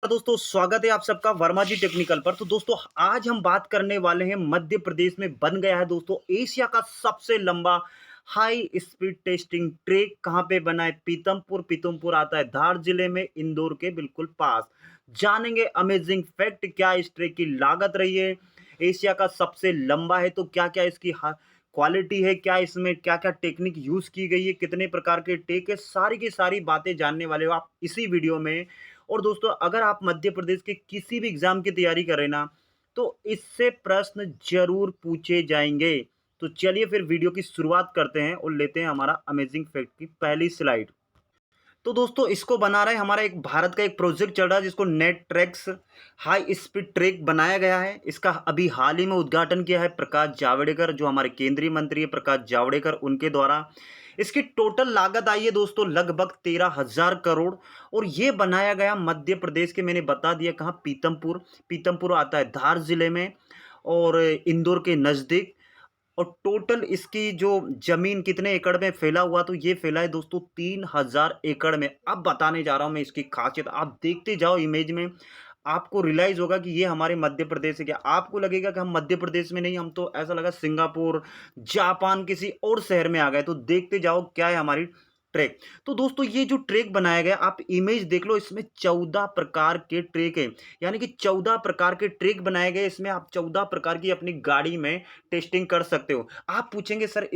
दोस्तों स्वागत है आप सबका वर्मा जी टेक्निकल पर। तो दोस्तों आज हम बात करने वाले हैं मध्य प्रदेश में बन गया है दोस्तों एशिया का सबसे लंबा हाई स्पीड टेस्टिंग ट्रैक। कहाँ पे बना है? पीतमपुर। पीतमपुर आता है धार जिले में, इंदौर के बिल्कुल पास। जानेंगे अमेजिंग फैक्ट, क्या इस ट्रैक की लागत रही है, एशिया का सबसे लंबा है तो क्या क्या इसकी क्वालिटी है, क्या इसमें क्या क्या टेक्निक यूज की गई है, कितने प्रकार के टेक है, सारी की सारी बातें जानने वाले हो आप इसी वीडियो में। और दोस्तों अगर आप मध्य प्रदेश के किसी भी एग्जाम की तैयारी कर रहे हैं ना, तो इससे प्रश्न जरूर पूछे जाएंगे। तो चलिए फिर वीडियो की शुरुआत करते हैं और लेते हैं हमारा अमेजिंग फैक्ट की पहली स्लाइड। तो दोस्तों इसको बना रहा है हमारा एक भारत का एक प्रोजेक्ट चल रहा है जिसको net tracks high speed track बनाया गया है। इसका अभी हाल ही में उद्घाटन किया है प्रकाश जावड़ेकर, जो हमारे केंद्रीय मंत्री है प्रकाश जावड़ेकर, उनके द्वारा। इसकी टोटल लागत आई है दोस्तों लगभग 13,000 करोड़। और ये बनाया गया मध्य प्रदेश के, मैंने बता दिया कहाँ, पीतमपुर। पीतमपुर आता है धार जिले में और इंदौर के नज़दीक। और टोटल इसकी जो जमीन कितने एकड़ में फैला हुआ, तो ये फैला है दोस्तों 3,000 एकड़ में। अब बताने जा रहा हूं मैं इसकी खासियत, आप देखते जाओ इमेज में, आपको रियलाइज होगा कि ये हमारे मध्य प्रदेश है। क्या आपको लगेगा कि हम मध्य प्रदेश में नहीं, हम तो ऐसा लगा सिंगापुर, जापान, किसी और शहर में आ गए। तो देखते जाओ क्या है हमारी ट्रैक। तो दोस्तों ये जो ट्रैक बनाया गया, आप इमेज देख लो, इसमें 14 प्रकार के ट्रैक है, यानी कि 14 प्रकार के ट्रैक बनाए गए। इसमें आप 14 प्रकार की अपनी गाड़ी में टेस्टिंग कर सकते हो। आप पूछेंगे सर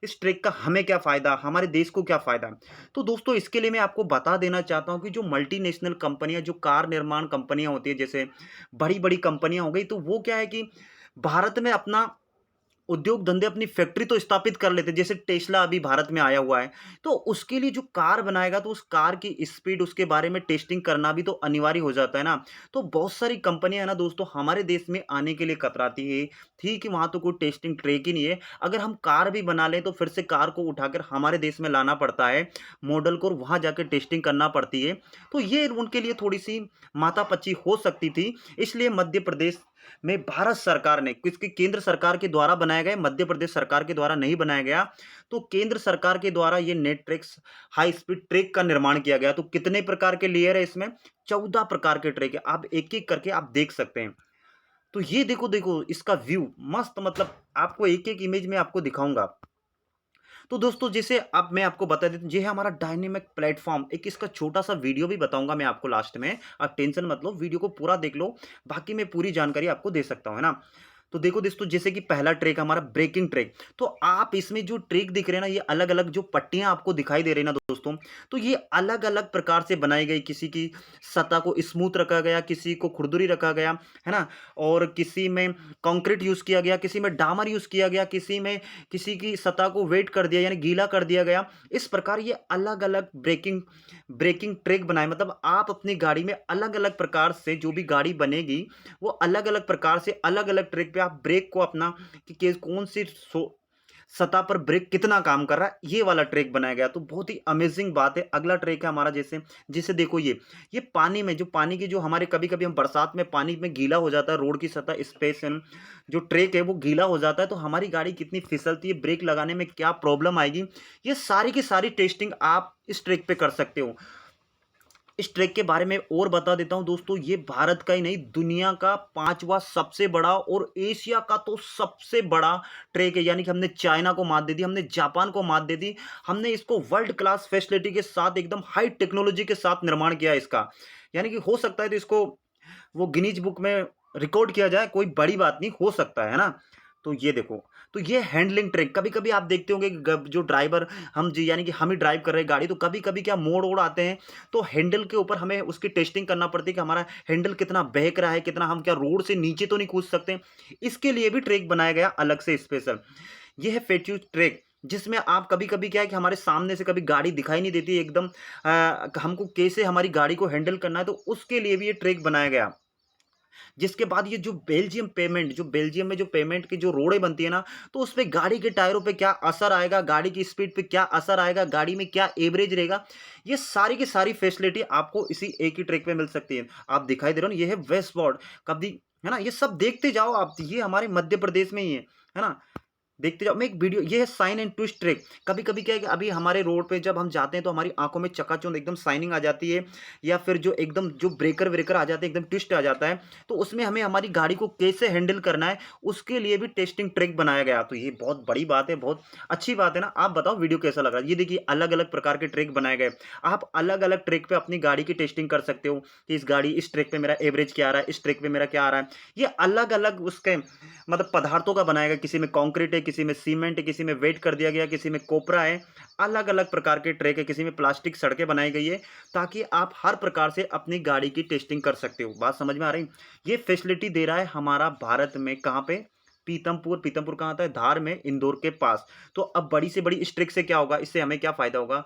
इस ट्रैक का हमें क्या फायदा, हमारे देश को क्या फायदा? तो दोस्तों इसके लिए मैं आपको बता देना चाहता हूं कि जो मल्टीनेशनल कंपनियां, जो कार निर्माण कंपनियां होती है, जैसे बड़ी बड़ी कंपनियां हो गई, तो वो क्या है कि भारत में अपना उद्योग धंधे, अपनी फैक्ट्री तो स्थापित कर लेते हैं। जैसे टेस्ला अभी भारत में आया हुआ है, तो उसके लिए जो कार बनाएगा तो उस कार की स्पीड, उसके बारे में टेस्टिंग करना भी तो अनिवार्य हो जाता है ना। तो बहुत सारी कंपनियां है ना दोस्तों हमारे देश में आने के लिए कतराती है, थी कि वहां तो कोई टेस्टिंग ट्रैक ही नहीं है। अगर हम कार भी बना लें तो फिर से कार को उठाकर हमारे देश में लाना पड़ता है, मॉडल को, और वहां जाकर टेस्टिंग करना पड़ती है। तो ये उनके लिए थोड़ी सी माथापच्ची हो सकती थी। इसलिए मध्य प्रदेश में भारत सरकार ने, किसकी, केंद्र सरकार के द्वारा बनाया गया, मध्य प्रदेश सरकार के द्वारा नहीं बनाया गया। तो केंद्र सरकार के द्वारा ये net tracks high speed track का निर्माण किया गया। तो कितने प्रकार के लेयर है इसमें? 14 प्रकार के ट्रैक है। आप एक एक करके आप देख सकते हैं। तो ये देखो देखो इसका व्यू मस्त, मतलब आपको एक एक इमेज में आपको दिखाऊंगा। तो दोस्तों जैसे अब मैं आपको बता देता हूं, ये है हमारा डायनेमिक प्लेटफॉर्म। एक इसका छोटा सा वीडियो भी बताऊंगा मैं आपको लास्ट में, आप टेंशन मत लो, वीडियो को पूरा देख लो, बाकी मैं पूरी जानकारी आपको दे सकता हूं, है ना। तो देखो दोस्तों, जैसे कि पहला ट्रैक हमारा ब्रेकिंग ट्रैक। तो आप इसमें जो ट्रैक दिख रहे हैं ना, ये अलग अलग जो पट्टियां आपको दिखाई दे रही है ना दोस्तों, तो ये अलग अलग प्रकार से बनाई गई। किसी की सतह को स्मूथ रखा गया, किसी को खुरदुरी रखा गया, है ना। और किसी में कंक्रीट यूज किया गया, किसी में डामर यूज किया गया, किसी में किसी की सतह को वेट कर दिया, यानी गीला कर दिया गया। इस प्रकार ये अलग अलग ब्रेकिंग ब्रेकिंग ट्रैक बनाए। मतलब आप अपनी गाड़ी में अलग अलग प्रकार से, जो भी गाड़ी बनेगी वो अलग अलग प्रकार से अलग अलग ट्रैक पे आप ब्रेक को अपना, कि कौन सी सतह पर ब्रेक कितना काम कर रहा है, ये वाला ट्रैक बनाया गया। तो बहुत ही अमेजिंग बात है। अगला ट्रैक है हमारा, जैसे जिसे देखो, ये पानी में, जो पानी की, जो हमारे कभी कभी हम बरसात में पानी में गीला हो जाता है, रोड की सतह स्पेस, जो ट्रैक है वो गीला हो जाता है, तो हमारी गाड़ी कितनी फिसलती है, ब्रेक लगाने में क्या प्रॉब्लम आएगी, ये सारी की सारी टेस्टिंग आप इस ट्रैक पे कर सकते हो। इस ट्रैक के बारे में और बता देता हूं दोस्तों, ये भारत का ही नहीं, दुनिया का पांचवा सबसे बड़ा और एशिया का तो सबसे बड़ा ट्रैक है। यानी कि हमने चाइना को मात दे दी, हमने जापान को मात दे दी। हमने इसको वर्ल्ड क्लास फैसिलिटी के साथ, एकदम हाई टेक्नोलॉजी के साथ निर्माण किया है इसका। यानी कि हो सकता है तो इसको वो गिनीज बुक में रिकॉर्ड किया जाए, कोई बड़ी बात नहीं, हो सकता है ना। तो ये देखो, तो ये हैंडलिंग ट्रैक, कभी कभी आप देखते होंगे कि जो ड्राइवर, हम जी यानी कि हम ही ड्राइव कर रहे हैं गाड़ी, तो कभी कभी क्या मोड़ ओड़ आते हैं, तो हैंडल के ऊपर हमें उसकी टेस्टिंग करना पड़ती है कि हमारा हैंडल कितना बहक रहा है, कितना, हम क्या रोड से नीचे तो नहीं कूद सकते। इसके लिए भी ट्रैक बनाया गया अलग से स्पेशल। ये है फेट्यू ट्रैक, जिसमें आप कभी कभी क्या है कि हमारे सामने से कभी गाड़ी दिखाई नहीं देती एकदम, हमको कैसे हमारी गाड़ी को हैंडल करना है, तो उसके लिए भी ये ट्रैक बनाया गया। जिसके बाद ये जो बेल्जियम पेमेंट, जो बेल्जियम में जो पेमेंट की जो रोडें बनती है ना, तो उसपे गाड़ी के टायरों पे क्या असर आएगा, गाड़ी की स्पीड पे क्या असर आएगा, गाड़ी में क्या एवरेज रहेगा, ये सारी की सारी फैसिलिटी आपको इसी एक ही ट्रैक पे मिल सकती है। आप दिखाई दे रहे हो ना, ये है वेस्ट बॉर्ड, कभी, है ना, ये सब देखते जाओ आप, ये हमारे मध्य प्रदेश में ही है ना। देखते जाओ, मैं एक वीडियो, ये है साइन एंड ट्विस्ट ट्रिक। कभी-कभी क्या है कि अभी हमारे रोड पे जब हम जाते हैं तो हमारी आँखों में चकाचौंध एकदम शाइनिंग आ जाती है, या फिर जो एकदम जो ब्रेकर-व्रेकर आ जाते हैं, एकदम ट्विस्ट आ जाता है, तो उसमें हमें हमारी गाड़ी को कैसे हैंडल करना है, उसके लिए भी टेस्टिंग ट्रिक बनाया गया। तो ये बहुत बड़ी बात है, बहुत अच्छी बात है ना। आप बताओ वीडियो कैसा लग रहा है? ये देखिए अलग-अलग प्रकार के ट्रिक बनाए गए। आप अलग-अलग ट्रिक पे अपनी गाड़ी की टेस्टिंग कर सकते हो कि इस गाड़ी इस ट्रिक पे मेरा एवरेज क्या आ रहा है, इस ट्रिक पे मेरा क्या आ रहा है। ये अलग-अलग उसके मतलब पदार्थों का बनाया गया, किसी में कंक्रीट है, किसी में सीमेंट है, किसी में वेट कर दिया गया, किसी में कोपरा है, अलग-अलग प्रकार के ट्रैक है, किसी में प्लास्टिक सड़कें बनाई गई है, ताकि आप हर प्रकार से अपनी गाड़ी की टेस्टिंग कर सकते हो। बात समझ में आ रही? ये फैसिलिटी दे रहा है हमारा भारत में, कहाँ पे? पीतमपुर। पीतमपुर कहाँ आता है? धार में, इंदौर के पास। तो अब बड़ी से बड़ी इस ट्रिक से क्या होगा? इससे हमें क्या फ़ायदा होगा?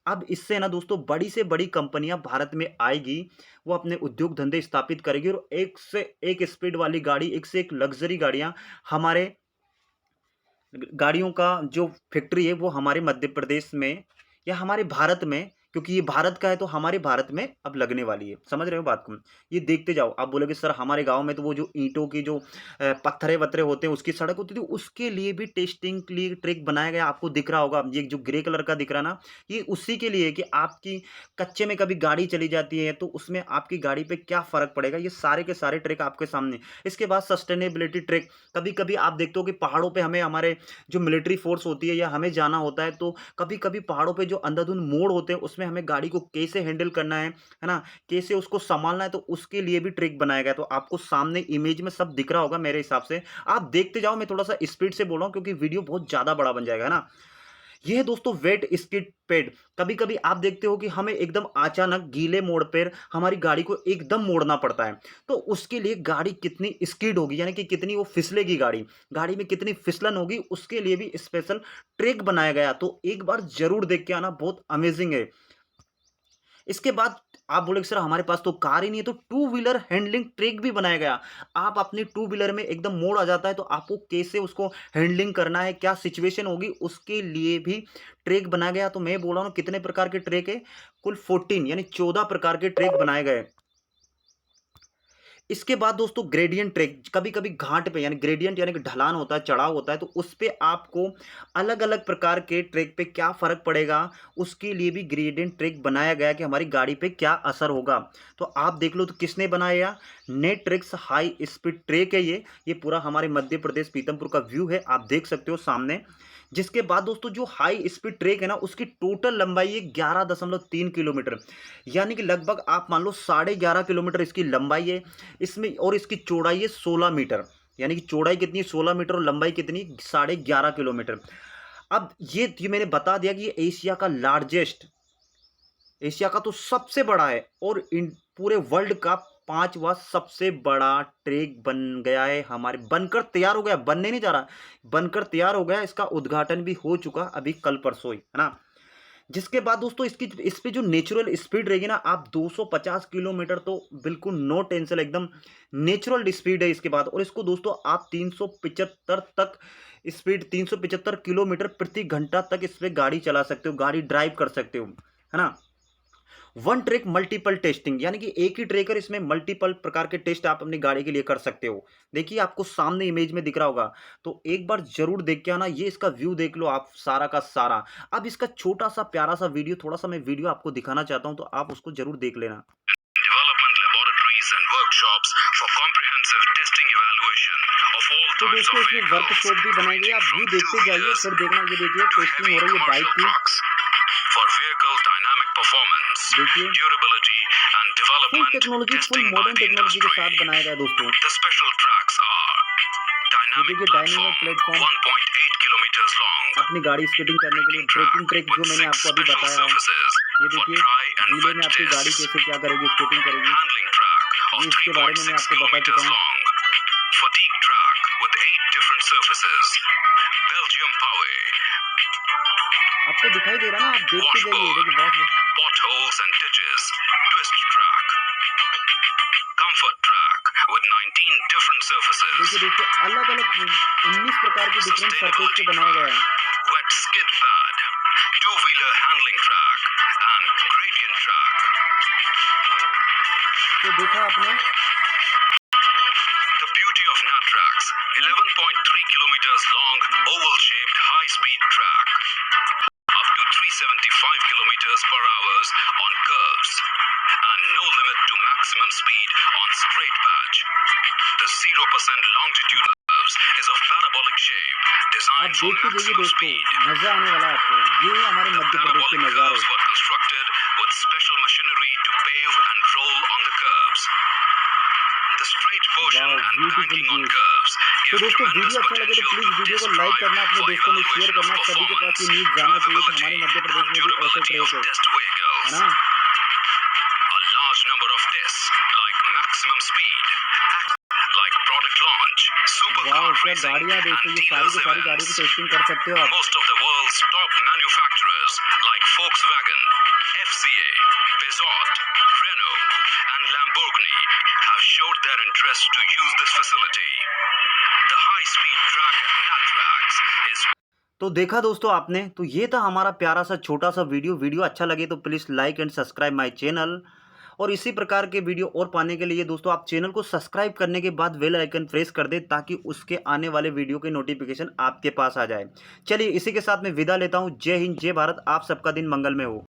अब इससे ना दोस्तों बड़ी से बड़ी कंपनियाँ भारत में आएगी, वो अपने उद्योग धंधे स्थापित करेगी और एक से एक स्पीड वाली गाड़ी, एक से एक लग्ज़री गाड़ियाँ हमारे गाड़ियों का जो फैक्ट्री है वो हमारे मध्य प्रदेश में या हमारे भारत में, क्योंकि ये भारत का है तो हमारे भारत में अब लगने वाली है। समझ रहे हो बात को? ये देखते जाओ। आप बोलोगे सर हमारे गाँव में तो वो जो ईंटों की जो पत्थरे-वत्थरे होते हैं उसकी सड़क होती थी, उसके लिए भी टेस्टिंग के लिए ट्रिक बनाया गया। आपको दिख रहा होगा, ये जो ग्रे कलर का दिख रहा है ना, ये उसी के लिए है कि आपकी कच्चे में कभी गाड़ी चली जाती है तो उसमें आपकी गाड़ी पे क्या फ़र्क पड़ेगा, ये सारे के सारे ट्रिक आपके सामने। इसके बाद सस्टेनेबिलिटी ट्रिक, कभी-कभी आप देखते हो कि पहाड़ों पे हमें हमारे जो मिलिट्री फोर्स होती है या हमें जाना होता है, तो कभी-कभी पहाड़ों पे जो अंधाधुंध मोड़ होते हैं उसमें हमें गाड़ी को कैसे हैंडल करना है ना? कैसे उसको सँभालना है, तो उसके लिए भी ट्रिक बनाया गया है। तो आपको सामने इमेज में सब दिख रहा होगा मेरे हिसाब से। आप देखते जाओ, मैं थोड़ा-सा स्पीड से बोल रहा हूँ क्योंकि वीडियो बहुत ज़्यादा बड़ा बन जाएगा, है ना? ये है दोस्तों वेट स्किड पैड। कभी-कभी आप देखते हो कि हमें एकदम अचानक गीले मोड़ पर हमारी गाड़ी को एकदम मोड़ना पड़ता है। तो उसके लिए गाड़ी कितनी स्किड होगी, यानी कि कितनी वो फिसलेगी गाड़ी, गाड़ी में कितनी फिसलन होगी, उसके लिए भी स्पेशल ट्रिक बनाया गया। तो एक बार ज़रूर देख के आना, बहुत अमेज़िंग है। इसके बाद आप बोलोगे सर हमारे पास तो कार ही नहीं है, तो टू व्हीलर हैंडलिंग ट्रिक भी बनाया गया। आप अपनी टू व्हीलर में एकदम मोड़ आ जाता है तो आपको कैसे उसको हैंडलिंग करना है, क्या सिचुएशन होगी, उसके लिए भी ट्रिक बनाया गया। तो मैं बोल रहा हूँ कितने प्रकार के ट्रिक है, कुल 14 यानी 14 प्रकार के ट्रिक बनाए गए। इसके बाद दोस्तों ग्रेडियंट ट्रैक, कभी-कभी घाट पे यानी ग्रेडियंट यानी कि ढलान होता है, चढ़ाव होता है, तो उस पे आपको अलग-अलग प्रकार के ट्रैक पे क्या फ़र्क पड़ेगा, उसके लिए भी ग्रेडियंट ट्रैक बनाया गया है कि हमारी गाड़ी पे क्या असर होगा। तो आप देख लो तो किसने बनाया? नेट्रिक्स हाई स्पीड ट्रैक है ये पूरा हमारे मध्य प्रदेश पीतमपुर का व्यू है, आप देख सकते हो सामने। जिसके बाद दोस्तों जो हाई स्पीड ट्रैक है ना, उसकी टोटल लंबाई है 11.3 किलोमीटर, यानी कि लगभग आप मान लो 11.5 किलोमीटर इसकी लंबाई है। इसमें और इसकी चौड़ाई है 16 मीटर, यानी कि चौड़ाई कितनी है 16 मीटर और लंबाई कितनी 11.5 किलोमीटर। अब ये मैंने बता दिया कि ये एशिया का लार्जेस्ट, एशिया का तो सबसे बड़ा है और इन पूरे वर्ल्ड का 5वां सबसे बड़ा ट्रैक बन गया है, हमारे बनकर तैयार हो गया, बनने नहीं जा रहा, बनकर तैयार हो गया। इसका उद्घाटन भी हो चुका अभी कल परसों ही, है ना? जिसके बाद दोस्तों इसकी इस पे जो नेचुरल स्पीड रहेगी ना, आप 250 किलोमीटर तो बिल्कुल नो टेंशन, एकदम नेचुरल स्पीड है इसके बाद। और इसको दोस्तों आप 375 तक स्पीड, 375 किलोमीटर प्रति घंटा तक इस पे गाड़ी चला सकते हो, गाड़ी ड्राइव कर सकते हो, है ना? वन ट्रैक मल्टीपल टेस्टिंग, यानी कि एक ही ट्रैकर इसमें मल्टीपल प्रकार के टेस्ट आप अपनी गाड़ी के लिए कर सकते हो। देखिए आपको सामने इमेज में दिख रहा होगा, तो एक बार जरूर देख के आना। ये इसका व्यू देख लो आप सारा का सारा। अब इसका छोटा सा प्यारा सा वीडियो, थोड़ा सा मैं वीडियो आपको दिखाना चाहता हूं, तो आप उसको जरूर देख लेना। Development laboratories and workshops for comprehensive testing evaluation of all तो types दोस्तों of इसमें vehicles, वर्कशॉप भी बनाई गई है, आप व्यू ranging from देखते जाइए two-wheelers फिर देखना। ये देखिए to टेस्टिंग heavy हो रही है बाइक commercial की, trucks. For vehicle dynamic performance, देखिए durability, and full development technology, full testing by modern the technology के industry. साथ बनाया गया है दोस्तों। The special tracks are ये dynamic देखिए dynamic platform, platform 1.8 kilometers long, अपनी गाड़ी स्केटिंग करने के लिए, braking ब्रेकिंग track ट्रिक जो with मैंने 6 आपको अभी special बताया है। surfaces ये for देखिए dry and गीले में wet आपकी गाड़ी tests. कैसे क्या करेगी, स्केटिंग करेगी, Handling track of ये इसके बारे में मैं 3.6 आपको बता चुका kilometers हूँ। long, fatigue track with 8 different surfaces, Belgium Power, आपको दिखाई दे रहा ना, आप देखते जाइए, washboard, देखिए बहुत। potholes and ditches, twist track, comfort track with 19 different surfaces, देखिए दोस्तों अलग अलग 19 प्रकार की डिफरेंट सरफेस पे sustainability बनाया गया track, है। wet skid pad, two-wheeler handling track, and gradient track. तो देखा आपने, The beauty of Natrax, 11.3 kilometers long, oval high-speed track, up to 375 kilometers per hour on curves, and no limit to maximum speed on straight patch. The 0% longitude curves is of parabolic shape, आप designed for देखते जाइए maximum दोस्तों, speed. मजा आने वाला है आपको। ये है हमारे मध्य प्रदेश के Parabolic नज़ारे। curves were constructed with special machinery to pave and roll on the curves. The straight portion wow, and beautiful banking on views. curves तो give दोस्तों tremendous वीडियो अच्छा लगे तो potential please to video test को like drive करना, अपने for दोस्तों में शेयर evaluation of करना, सभी के पास performance, ये न्यूज़ जाना चाहिए कि drivability, हमारे मध्य प्रदेश and में भी ऐसे durability ट्रैक of है test vehicles. ना? A large number of tests, like maximum speed, like product launch, supercar wow, क्या racing, गाड़ियाँ हैं and दोस्तों, ये सारी dealers की सारी गाड़ियों की events. टेस्टिंग कर सकते हो आप। Most of the world's top manufacturers, like Volkswagen, FCA, Peugeot, Renault, and Lamborghini, have showed their interest to use this facility. The high-speed track at Natrax is तो देखा दोस्तों आपने, तो ये था हमारा प्यारा सा छोटा सा वीडियो अच्छा लगे तो please like and subscribe my channel. और इसी प्रकार के वीडियो और पाने के लिए दोस्तों आप चैनल को सब्सक्राइब करने के बाद बेल आइकन प्रेस कर दें ताकि उसके आने वाले वीडियो के नोटिफिकेशन आपके पास आ जाए। चलिए इसी के साथ मैं विदा लेता हूँ। जय हिंद, जय भारत, आप सबका दिन मंगलमय हो।